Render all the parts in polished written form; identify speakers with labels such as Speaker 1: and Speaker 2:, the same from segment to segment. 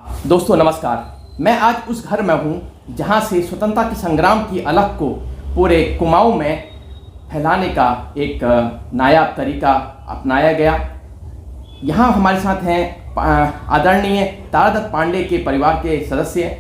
Speaker 1: दोस्तों नमस्कार। मैं आज उस घर में हूँ जहाँ से स्वतंत्रता के संग्राम की अलख को पूरे कुमाऊँ में फैलाने का एक नायाब तरीका अपनाया गया। यहाँ हमारे साथ हैं आदरणीय तारादत्त पांडे के परिवार के सदस्य,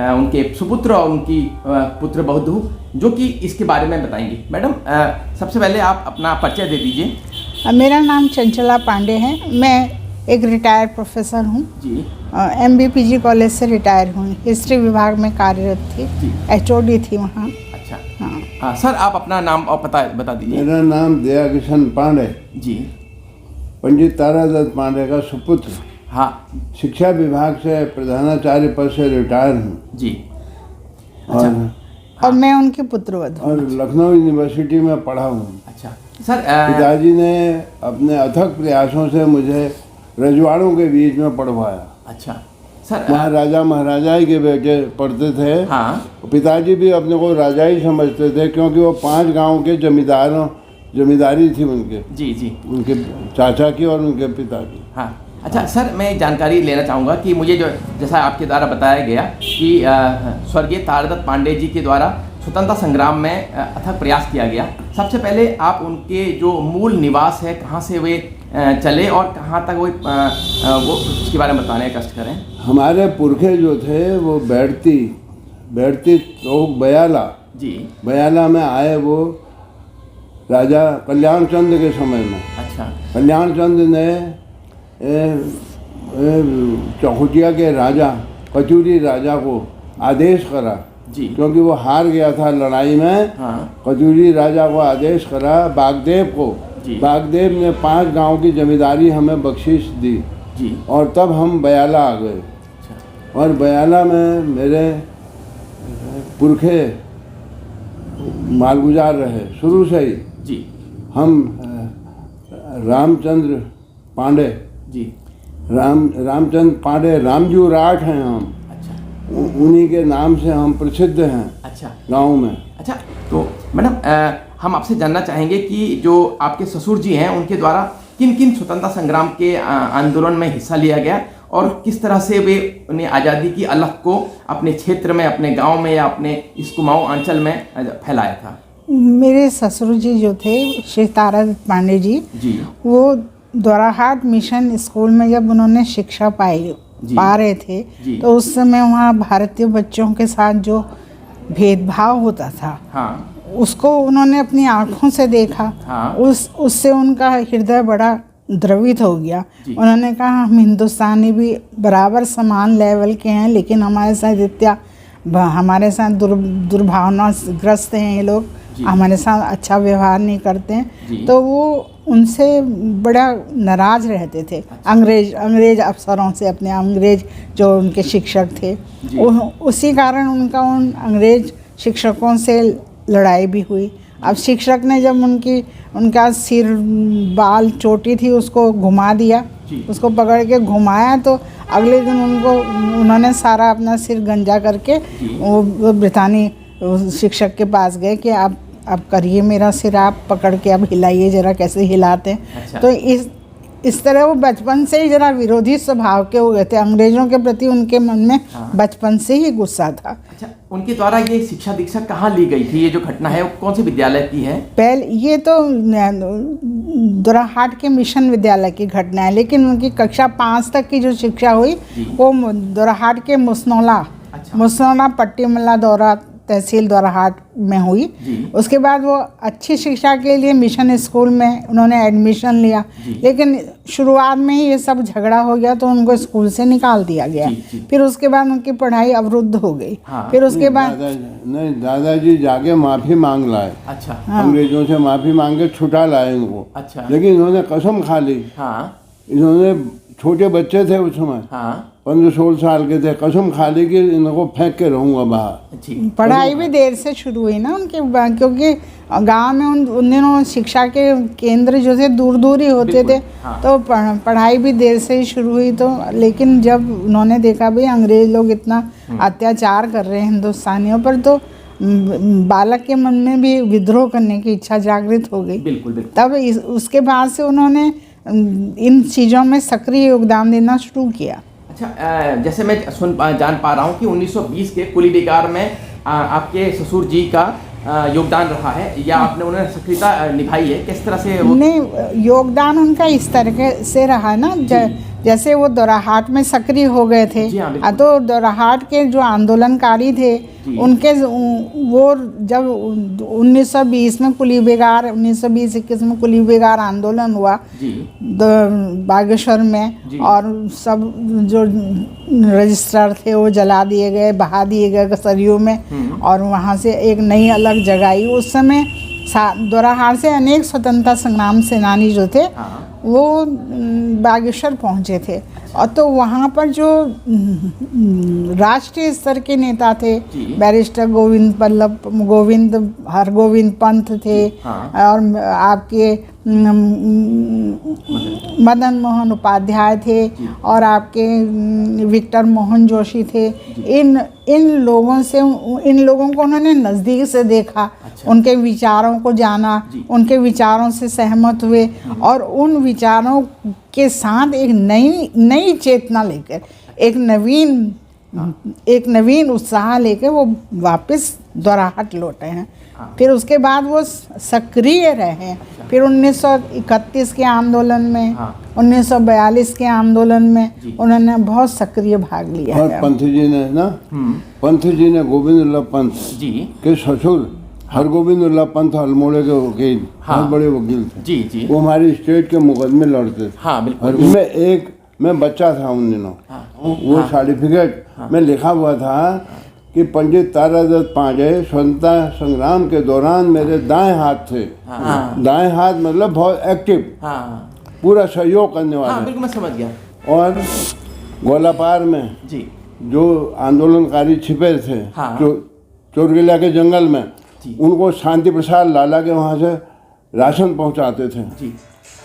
Speaker 1: उनके सुपुत्र और उनकी पुत्र बहुधू, जो कि इसके बारे में बताएंगे। मैडम, सबसे पहले आप अपना परिचय दे दीजिए।
Speaker 2: मेरा नाम चंचला पांडे है। मैं एक रिटायर्ड प्रोफेसर हूँ
Speaker 1: जी।
Speaker 2: MBPG कॉलेज से रिटायर हुई, हिस्ट्री विभाग में कार्यरत थी, HOD थी वहाँ।
Speaker 1: अच्छा।
Speaker 2: हाँ।
Speaker 1: हाँ सर, आप अपना नाम और पता बता दीजिए।
Speaker 3: मेरा नाम दया किशन पांडे,
Speaker 1: जी।
Speaker 3: पंडित तारादत्त पांडे का सुपुत्र।
Speaker 1: हाँ
Speaker 3: शिक्षा विभाग से प्रधानाचार्य पद से रिटायर हूँ
Speaker 1: जी।
Speaker 2: और मैं उनकी पुत्रवधू
Speaker 3: और लखनऊ यूनिवर्सिटी में पढ़ा हूँ।
Speaker 1: अच्छा सर,
Speaker 3: पिताजी ने अपने अथक प्रयासों से मुझे रजवाड़ों के बीच में पढ़वाया।
Speaker 1: अच्छा सर,
Speaker 3: वहाँ राजा महाराजा के बेटे पढ़ते थे।
Speaker 1: हाँ।
Speaker 3: पिताजी भी अपने को राजा ही समझते थे, क्योंकि वो 5 गांव के जमींदारी थी उनके,
Speaker 1: जी जी,
Speaker 3: उनके चाचा की और उनके पिता की।
Speaker 1: हाँ। अच्छा सर, मैं एक जानकारी लेना चाहूँगा कि मुझे जो जैसा आपके द्वारा बताया गया कि स्वर्गीय तारादत्त पांडे जी के द्वारा स्वतंत्रता संग्राम में अथक प्रयास किया गया। सबसे पहले आप उनके जो मूल निवास है, कहाँ से वे चले और कहाँ तक वो उसके बारे में बताने का कष्ट करें।
Speaker 3: हमारे पुरखे जो थे वो बैठती तो बयाला
Speaker 1: जी।
Speaker 3: बयाला में आए वो राजा कल्याण चंद के समय में।
Speaker 1: अच्छा।
Speaker 3: कल्याण चंद ने चौखुटिया के राजा कचूरी राजा को आदेश करा
Speaker 1: जी,
Speaker 3: क्योंकि वो हार गया था लड़ाई में।
Speaker 1: हाँ।
Speaker 3: कचूरी राजा को आदेश करा बागदेव को। बागदेव ने 5 गांव की जमींदारी हमें बख्शिश दी
Speaker 1: जी।
Speaker 3: और तब हम बयाला आ गए।
Speaker 1: अच्छा।
Speaker 3: और बयाला में मेरे पुरखे मालगुजार रहे शुरू से ही।
Speaker 1: जी।
Speaker 3: हम रामचंद्र पांडे
Speaker 1: जी।
Speaker 3: रामचंद्र पांडे, रामजू राठ हैं हम।
Speaker 1: अच्छा।
Speaker 3: उन्हीं के नाम से हम प्रसिद्ध हैं।
Speaker 1: अच्छा।
Speaker 3: गांव में।
Speaker 1: अच्छा, तो मैडम हम आपसे जानना चाहेंगे कि जो आपके ससुर जी हैं उनके द्वारा किन किन स्वतंत्रता संग्राम के आंदोलन में हिस्सा लिया गया और किस तरह से वे उन्हें आज़ादी की अलख को अपने क्षेत्र में, अपने गांव में या अपने इस कुमाऊं अंचल में फैलाया था।
Speaker 2: मेरे ससुर जी जो थे श्री तारादत्त पांडे जी, वो दोराहाट मिशन स्कूल में जब उन्होंने शिक्षा पा रहे थे तो उस समय वहाँ भारतीय बच्चों के साथ जो भेदभाव होता था, हाँ, उसको उन्होंने अपनी आँखों से देखा। हाँ। उससे उनका हृदय बड़ा द्रवित हो गया। उन्होंने कहा हम हिंदुस्तानी भी बराबर समान लेवल के हैं, लेकिन हमारे साथ दुर्भावनाग्रस्त हैं ये लोग, हमारे साथ अच्छा व्यवहार नहीं करते हैं। तो वो उनसे बड़ा नाराज रहते थे। अच्छा। अंग्रेज अफसरों से, अपने अंग्रेज जो उनके शिक्षक थे, उसी कारण उन अंग्रेज शिक्षकों से लड़ाई भी हुई। अब शिक्षक ने जब उनका सिर बाल चोटी थी उसको घुमा दिया, उसको पकड़ के घुमाया, तो अगले दिन उन्होंने सारा अपना सिर गंजा करके वो ब्रितानी शिक्षक के पास गए कि आप करिए मेरा सिर, आप पकड़ के अब हिलाइए जरा, कैसे हिलाते हैं। अच्छा। तो इस तरह वो बचपन से ही जरा विरोधी स्वभाव के हो गए थे। अंग्रेजों के प्रति उनके मन में बचपन से ही गुस्सा था।
Speaker 1: अच्छा, उनके द्वारा ये शिक्षा दीक्षा कहाँ ली गई थी? ये जो घटना है वो कौन से विद्यालय की है? पहले ये तो
Speaker 2: दोराहाट के मिशन विद्यालय की घटना है, लेकिन उनकी कक्षा 5 तक की जो शिक्षा हुई वो दोराहाट के मुसनौला पट्टीमल्ला दौरा तहसील दोराहाट में हुई। उसके बाद वो अच्छी शिक्षा के लिए मिशन स्कूल में उन्होंने एडमिशन लिया, लेकिन शुरुआत में ही ये सब झगड़ा हो गया तो उनको स्कूल से निकाल दिया गया। फिर उसके बाद उनकी पढ़ाई अवरुद्ध हो गई। हाँ। फिर उसके बाद
Speaker 3: दादाजी जाके माफ़ी मांग लाए। अच्छा। हाँ। अंग्रेजों से माफ़ी मांग के छुटा लाए उनको। अच्छा। लेकिन इन्होंने कसम खा ली। हाँ। इन्होंने, छोटे बच्चे थे उस समय। हाँ। 15-16 साल के थे, कसम खा ली कि इनको फेंक के रहूँगा बाहर।
Speaker 2: पढ़ाई भी देर से शुरू हुई ना उनके, क्योंकि गांव में उन दिनों शिक्षा के केंद्र जो थे दूर ही होते थे। हाँ। तो पढ़ाई भी देर से ही शुरू हुई। तो लेकिन जब उन्होंने देखा भाई अंग्रेज लोग इतना अत्याचार कर रहे हैं हिंदुस्तानियों पर, तो बालक के मन में भी विद्रोह करने की इच्छा जागृत हो गई। बिल्कुल। तब उसके बाद से उन्होंने इन चीज़ों में सक्रिय योगदान देना शुरू किया।
Speaker 1: अच्छा, जैसे मैं जान पा रहा हूँ कि 1920 के कुली बेगार में आपके ससुर जी का योगदान रहा है, या आपने उन्हें सक्रियता निभाई है, किस तरह से
Speaker 2: नहीं, योगदान उनका इस तरह से रहा ना, जैसे वो दोराहाट में सक्रिय हो गए थे।
Speaker 1: हाँ,
Speaker 2: तो दोराहाट के जो आंदोलनकारी थे उनके वो जब 1920 में कुली बेगार 1920-21 में कुली बेगार आंदोलन हुआ बागेश्वर में, और सब जो रजिस्ट्रार थे वो जला दिए गए, बहा दिए गए सरयू में, और वहाँ से एक नई अलग जगह आई। उस समय दोराहाट से अनेक स्वतंत्रता संग्राम सेनानी जो थे वो बागेश्वर पहुँचे थे, और तो वहाँ पर जो राष्ट्रीय स्तर के नेता थे, बैरिस्टर गोविंद हरगोविंद पंत थे, और आपके मदन मोहन उपाध्याय थे, और आपके विक्टर मोहन जोशी थे। इन लोगों को उन्होंने नज़दीक से देखा, उनके विचारों को जाना, उनके विचारों से सहमत हुए, और उन विचारों के साथ एक नई चेतना लेकर, एक नवीन उत्साह लेकर वो वापस दोराहाट लौटे हैं। फिर उसके बाद वो सक्रिय रहे हैं। फिर 1931 के आंदोलन में, 1942 के आंदोलन में उन्होंने बहुत सक्रिय भाग लिया
Speaker 3: और
Speaker 2: है।
Speaker 3: पंत जी ने गोविंद वल्लभ पंत के ससुर हरगोविंद पंत अल्मोड़े के वकील, बहुत बड़े वकील थे। वो हमारी स्टेट के मुकदमे लड़ते थे। और उसमें मैं बच्चा था उन दिनों, वो सर्टिफिकेट में लिखा हुआ था कि पंडित तारादत्त पांडे स्वतंत्रता संग्राम के दौरान मेरे दाएं हाथ थे। दाएं हाथ मतलब बहुत एक्टिव, पूरा सहयोग करने वाले।
Speaker 1: बिल्कुल, मैं समझ गया।
Speaker 3: और गोलापार में जो आंदोलनकारी छिपे थे चोरगिला के जंगल में, उनको शांति प्रसाद लाला के वहाँ से राशन पहुँचाते थे।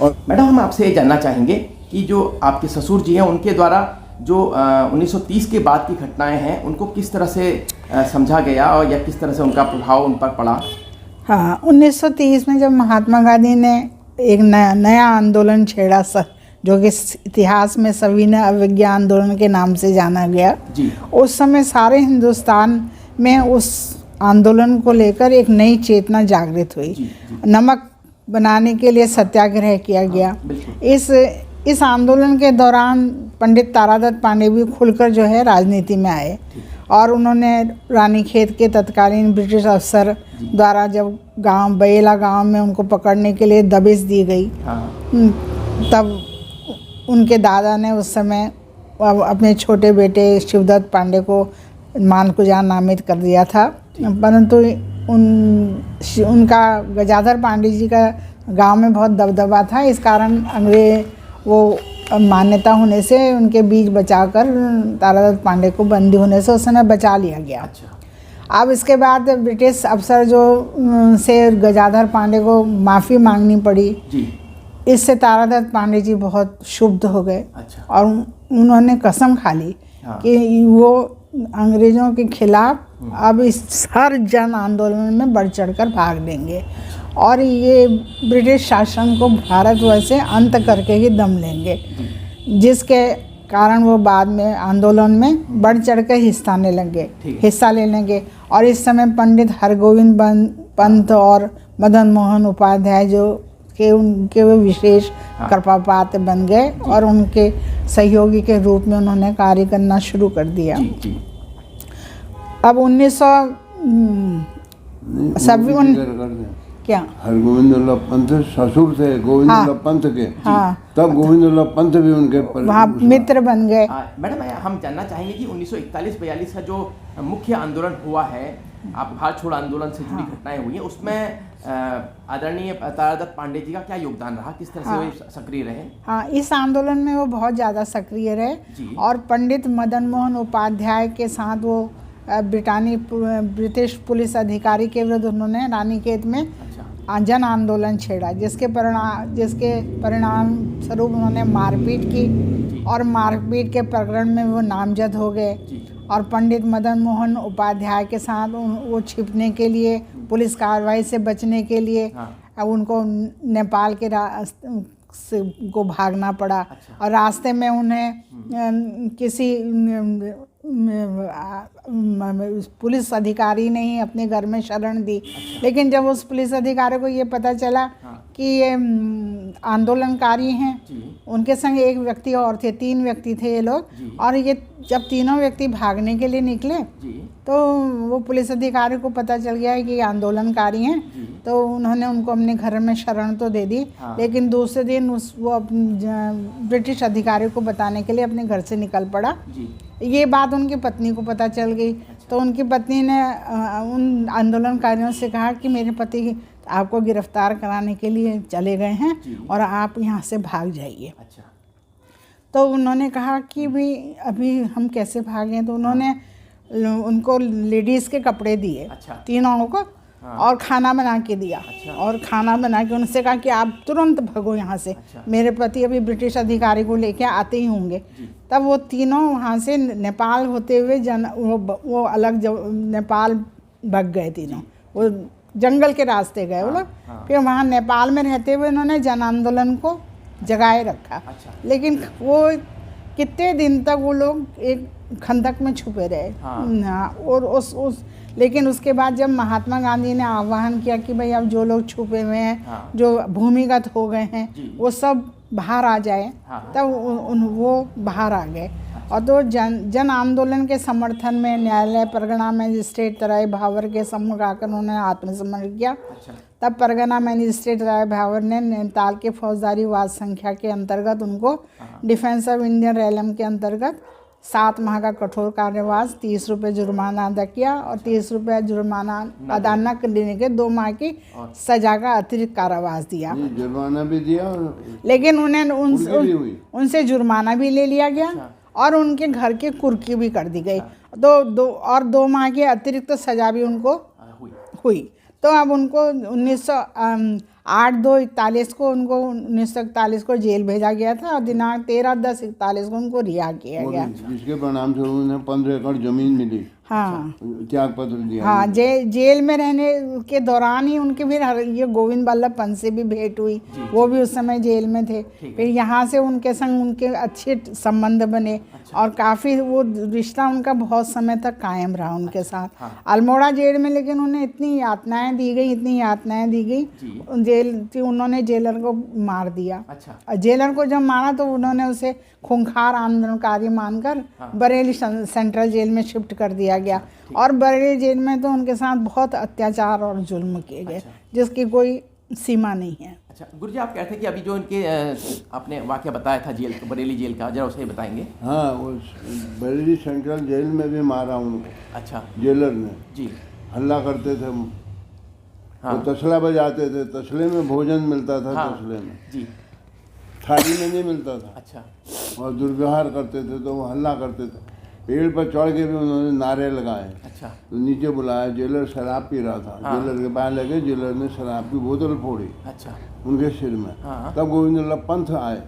Speaker 1: और मैडम, हम आपसे ये जानना चाहेंगे कि जो आपके ससुर जी हैं, उनके द्वारा जो 1930 के बाद की घटनाएं हैं, उनको किस तरह से समझा गया, और या किस तरह से उनका प्रभाव उन पर पड़ा?
Speaker 2: हाँ, 1930 में जब महात्मा गांधी ने एक नया आंदोलन छेड़ा, जो कि इतिहास में सविनय अवज्ञा आंदोलन के नाम से जाना गया, उस समय सारे हिंदुस्तान में उस आंदोलन को लेकर एक नई चेतना जागृत हुई। नमक बनाने के लिए सत्याग्रह किया गया। इस आंदोलन के दौरान पंडित तारादत्त पांडे भी खुलकर जो है राजनीति में आए, और उन्होंने रानीखेत के तत्कालीन ब्रिटिश अफसर द्वारा जब बयला गांव में उनको पकड़ने के लिए दबिश दी गई, तब उनके दादा ने उस समय अपने छोटे बेटे शिवदत्त पांडे को मालकुजा नामित कर दिया था। परंतु उनका गजाधर पांडे जी का गांव में बहुत दबदबा था, इस कारण अंग्रेज वो मान्यता होने से उनके बीच बचाकर तारादत्त पांडे को बंदी होने से उस समय बचा लिया गया। अब इसके बाद ब्रिटिश अफसर से गजाधर पांडे को माफ़ी मांगनी पड़ी। इससे तारादत्त पांडे जी बहुत क्षुब्ध हो गए, और उन्होंने कसम खा ली कि वो अंग्रेज़ों के खिलाफ अब इस हर जन आंदोलन में बढ़ चढ़कर भाग लेंगे, और ये ब्रिटिश शासन को भारतवर्ष से अंत करके ही दम लेंगे, जिसके कारण वो बाद में आंदोलन में बढ़ चढ़कर हिस्सा ले लेंगे। और इस समय पंडित हरगोविंद पंत और मदन मोहन उपाध्याय जो के उनके वो विशेष कृपापात्र बन गए, और उनके सहयोगी के रूप में उन्होंने कार्य करना शुरू कर दिया। अब 1900 क्या
Speaker 3: हरगोविंद वल्लभ पंत ससुर थे गोविंद वल्लभ पंत के, तब गोविंद वल्लभ पंत भी उनके
Speaker 2: मित्र बन गए।
Speaker 1: मैडम, हम जानना चाहेंगे कि 1941-42 का जो मुख्य आंदोलन हुआ है, आप भारत छोड़ आंदोलन से जुड़ी घटनाएं हुई हैं, उसमें आदरणीय तारादत्त पांडे जी का क्या योगदान रहा, किस तरह से वे सक्रिय रहे?
Speaker 2: हाँ, इस आंदोलन में वो बहुत ज़्यादा सक्रिय रहे, और पंडित मदन मोहन उपाध्याय के साथ वो ब्रिटिश पुलिस अधिकारी के विरुद्ध उन्होंने रानीखेत में जन आंदोलन छेड़ा, जिसके परिणाम स्वरूप उन्होंने मारपीट की, और मारपीट के प्रकरण में वो नामजद हो गए। और पंडित मदन मोहन उपाध्याय के साथ वो छिपने के लिए, पुलिस कार्रवाई से बचने के लिए उनको नेपाल के को भागना पड़ा। और रास्ते में उन्हें किसी पुलिस अधिकारी ने ही अपने घर में शरण दी। लेकिन जब उस पुलिस अधिकारी को ये पता चला कि ये आंदोलनकारी हैं, उनके संग एक व्यक्ति और थे, 3 व्यक्ति थे ये लोग, और ये जब तीनों व्यक्ति भागने के लिए निकले तो वो पुलिस अधिकारी को पता चल गया है कि ये आंदोलनकारी हैं, तो उन्होंने उनको अपने घर में शरण तो दे दी। लेकिन दूसरे दिन वो ब्रिटिश अधिकारी को बताने के लिए अपने घर से निकल पड़ा। ये बात उनकी पत्नी को पता चल गई। तो उनकी पत्नी ने उन आंदोलनकारियों से कहा कि मेरे पति आपको गिरफ्तार कराने के लिए चले गए हैं और आप यहाँ से भाग जाइए। तो उन्होंने कहा कि भाई अभी हम कैसे भागें। तो उन्होंने उनको लेडीज़ के कपड़े दिए, तीनों को, और खाना बना के दिया। और खाना बना के उनसे कहा कि आप तुरंत भागो यहाँ से, मेरे पति अभी ब्रिटिश अधिकारी को लेके आते ही होंगे। तब वो तीनों वहाँ से नेपाल होते हुए वो अलग नेपाल भाग गए तीनों, वो जंगल के रास्ते गए वो लोग। फिर वहाँ नेपाल में रहते हुए उन्होंने जन आंदोलन को जगाए रखा। लेकिन वो कितने दिन तक वो लोग एक खंदक में छुपे रहे। और लेकिन उसके बाद जब महात्मा गांधी ने आह्वान किया कि भाई अब जो लोग छुपे हुए हैं, जो भूमिगत हो गए हैं, वो सब बाहर आ जाए, तब वो बाहर आ गए। और तो जन आंदोलन के समर्थन में न्यायालय, परगना मजिस्ट्रेट राय भावर के सम्मुख आकर उन्होंने आत्मसमर्पण किया। तब परगना मजिस्ट्रेट राय भावर ने नैनीताल के फौजदारी वाद संख्या के अंतर्गत उनको डिफेंस ऑफ इंडियन रेलम के अंतर्गत 7 माह का कठोर कारावास, 30 रुपये जुर्माना अदा किया, और 30 रुपये जुर्माना अदा न करने के 2 माह की सजा का अतिरिक्त कारावास दिया।
Speaker 3: जुर्माना भी दिया,
Speaker 2: लेकिन उन्हें उनसे जुर्माना भी ले लिया गया और उनके घर की कुर्की भी कर दी गई। तो 2 माह की अतिरिक्त सजा भी उनको हुई। तो अब उनको 8/2/41 को उनको 1941 को जेल भेजा गया था और दिनांक 13/10/41 को उनको रिहा किया गया,
Speaker 3: जिसके परिणाम स्वरूप उन्हें 15 एकड़ जमीन मिली। त्याग पत्र दिया।
Speaker 2: हाँ, जेल में रहने के दौरान ही उनके फिर ये गोविंद बल्लभ पंत से भी भेंट हुई। वो भी उस समय जेल में थे। फिर यहाँ से उनके संग उनके अच्छे संबंध बने और काफ़ी वो रिश्ता उनका बहुत समय तक कायम रहा उनके साथ। अल्मोड़ा जेल में लेकिन उन्हें इतनी यातनाएं दी गई जेल, उन्होंने जेलर को मार दिया। जेलर को जब मारा तो उन्होंने उसे खूंखार आंदोलनकारी मानकर बरेली सेंट्रल जेल में शिफ्ट कर दिया गया। और बरेली जेल में तो उनके साथ बहुत अत्याचार और जुल्म किए गए, जिसकी कोई सीमा नहीं है।
Speaker 1: अच्छा गुरु जी, आप कहते हैं कि अभी जो इनके आपने वाकया बताया था जेल, बरेली जेल का, जरा उसे बताएंगे।
Speaker 3: हाँ, उस बरेली सेंट्रल जेल में भी मारा उनको। जेलर ने जी हल्ला करते थे। वो तसला बजाते थे, तसले में भोजन मिलता था। तसले में जी, थाली में नहीं मिलता था। और दुर्व्यवहार करते थे तो वो हल्ला करते थे। पेड़ पर चढ़ के भी उन्होंने नारे लगाए। तो नीचे बुलाया, जेलर शराब पी रहा था। जेलर के पास लगे, जेलर ने शराब की बोतल फोड़ी उनके सिर में। तब गोविंद बल्लभ पंत आए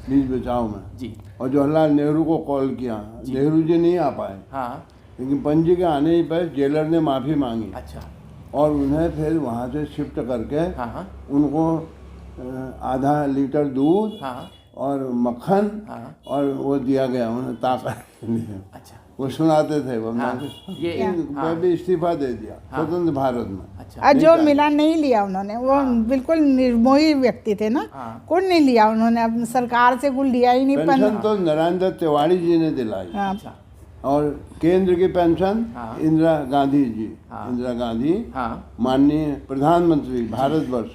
Speaker 3: बीच बचाव में जी। और जवाहरलाल नेहरू को कॉल किया। नेहरू जी नहीं आ पाए, लेकिन पंत जी के आने ही पर जेलर ने माफ़ी मांगी। और उन्हें फिर वहाँ से शिफ्ट करके उनको आधा लीटर दूध और मक्खन और वो दिया गया उन्हें ताकत के लिए। वो सुनाते थे वो। मैं भी इस्तीफा दे दिया स्वतंत्र भारत में।
Speaker 2: जो मिला नहीं लिया उन्होंने, वो बिल्कुल निर्मोही व्यक्ति थे ना, कुछ नहीं लिया उन्होंने, अपनी सरकार से कुछ लिया ही नहीं।
Speaker 3: पेंशन तो नरेंद्र तिवारी जी ने दिलाई। और केंद्र की पेंशन इंदिरा गांधी जी, इंदिरा गांधी माननीय प्रधानमंत्री भारतवर्ष,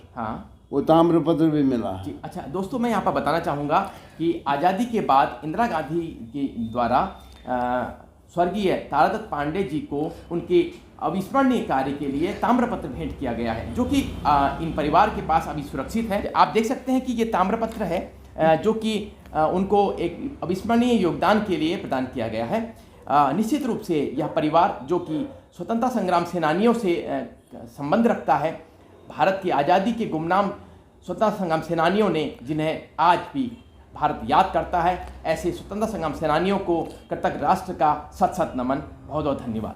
Speaker 3: वो ताम्रपत्र भी मिला जी।
Speaker 1: अच्छा दोस्तों, मैं यहाँ पर बताना चाहूँगा कि आज़ादी के बाद इंदिरा गांधी के द्वारा स्वर्गीय तारादत्त पांडे जी को उनके अविस्मरणीय कार्य के लिए ताम्रपत्र भेंट किया गया है, जो कि इन परिवार के पास अभी सुरक्षित है। आप देख सकते हैं कि ये ताम्रपत्र है जो कि उनको एक अविस्मरणीय योगदान के लिए प्रदान किया गया है। निश्चित रूप से यह परिवार जो कि स्वतंत्रता संग्राम सेनानियों से संबंध रखता है, भारत की आज़ादी के गुमनाम स्वतंत्रता संग्राम सेनानियों ने, जिन्हें आज भी भारत याद करता है, ऐसे स्वतंत्रता संग्राम सेनानियों को कृतज्ञ राष्ट्र का सत सत नमन। बहुत बहुत धन्यवाद।